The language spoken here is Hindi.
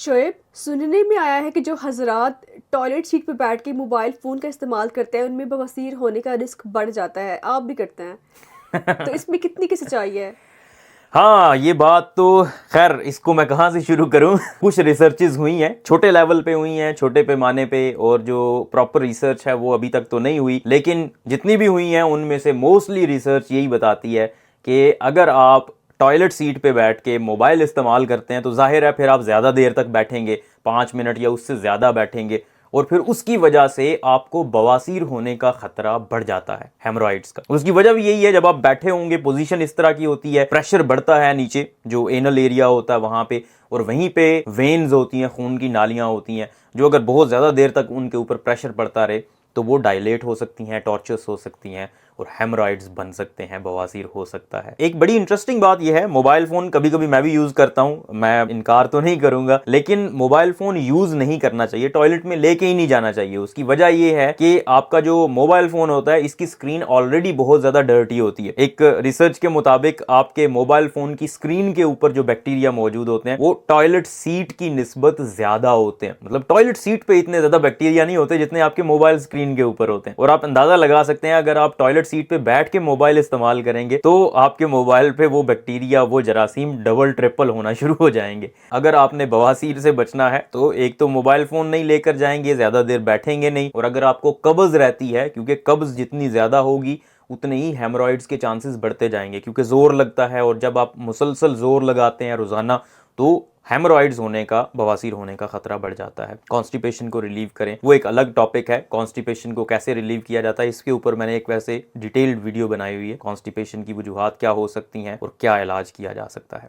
शोएब, सुनने में आया है कि जो हजरात टॉयलेट सीट पर बैठ के मोबाइल फ़ोन का इस्तेमाल करते हैं उनमें बवासीर होने का रिस्क बढ़ जाता है। आप भी करते हैं, तो इसमें कितनी की सच्चाई है? हाँ, ये बात तो खैर इसको मैं कहाँ से शुरू करूँ। कुछ रिसर्चेज हुई हैं, छोटे लेवल पे हुई हैं, छोटे पैमाने पे, और जो प्रॉपर रिसर्च है वो अभी तक तो नहीं हुई, लेकिन जितनी भी हुई हैं उनमें से मोस्टली रिसर्च यही बताती है कि अगर आप टॉयलेट सीट पे बैठ के मोबाइल इस्तेमाल करते हैं तो जाहिर है फिर आप ज़्यादा देर तक बैठेंगे, 5 मिनट या उससे ज़्यादा बैठेंगे, और फिर उसकी वजह से आपको बवासीर होने का खतरा बढ़ जाता है, हेमोरॉइड्स का। उसकी वजह भी यही है, जब आप बैठे होंगे पोजीशन इस तरह की होती है, प्रेशर बढ़ता है नीचे जो एनल एरिया होता है वहां पे, और वहीं पे वेन्स होती हैं, खून की नालियां होती हैं, जो अगर बहुत ज़्यादा देर तक उनके ऊपर प्रेशर पड़ता रहे तो वो डायलेट हो सकती हैं, टॉर्चर्स हो सकती हैं, और हेमोरॉइड्स बन सकते हैं, बवासीर हो सकता है। एक बड़ी इंटरेस्टिंग बात यह है, मोबाइल फोन कभी कभी मैं भी यूज करता हूं, मैं इनकार तो नहीं करूंगा, लेकिन मोबाइल फोन यूज नहीं करना चाहिए, टॉयलेट में लेके ही नहीं जाना चाहिए। उसकी वजह यह है कि आपका जो मोबाइल फोन होता है इसकी स्क्रीन ऑलरेडी बहुत ज्यादा डर्टी होती है। एक रिसर्च के मुताबिक आपके मोबाइल फोन की स्क्रीन के ऊपर जो बैक्टीरिया मौजूद होते हैं वो टॉयलेट सीट की निस्बत ज्यादा होते हैं। मतलब टॉयलेट सीट पे इतने ज्यादा बैक्टीरिया नहीं होते जितने आपके मोबाइल स्क्रीन के ऊपर होते हैं। और आप अंदाजा लगा सकते हैं, अगर आप टॉयलेट सीट पे बैठ के मोबाइल इस्तेमाल करेंगे तो आपके मोबाइल पे वो बैक्टीरिया, वो जरासीम डबल ट्रिपल होना शुरू हो जाएंगे। अगर आपने बवासीर से बचना है तो एक तो मोबाइल फोन नहीं लेकर जाएंगे, ज्यादा देर बैठेंगे नहीं, और अगर आपको कब्ज रहती है, क्योंकि कब्ज जितनी ज्यादा होगी उतने ही हेमोरॉइड्स के चांसेस बढ़ते जाएंगे, क्योंकि जोर लगता है, और जब आप मुसलसल जोर लगाते हैं रोजाना तो हेमोरॉइड्स होने का, बवासीर होने का खतरा बढ़ जाता है। कॉन्स्टिपेशन को रिलीव करें, वो एक अलग टॉपिक है। कॉन्स्टिपेशन को कैसे रिलीव किया जाता है इसके ऊपर मैंने एक वैसे डिटेल्ड वीडियो बनाई हुई है। कॉन्स्टिपेशन की वजूहात क्या हो सकती हैं और क्या इलाज किया जा सकता है।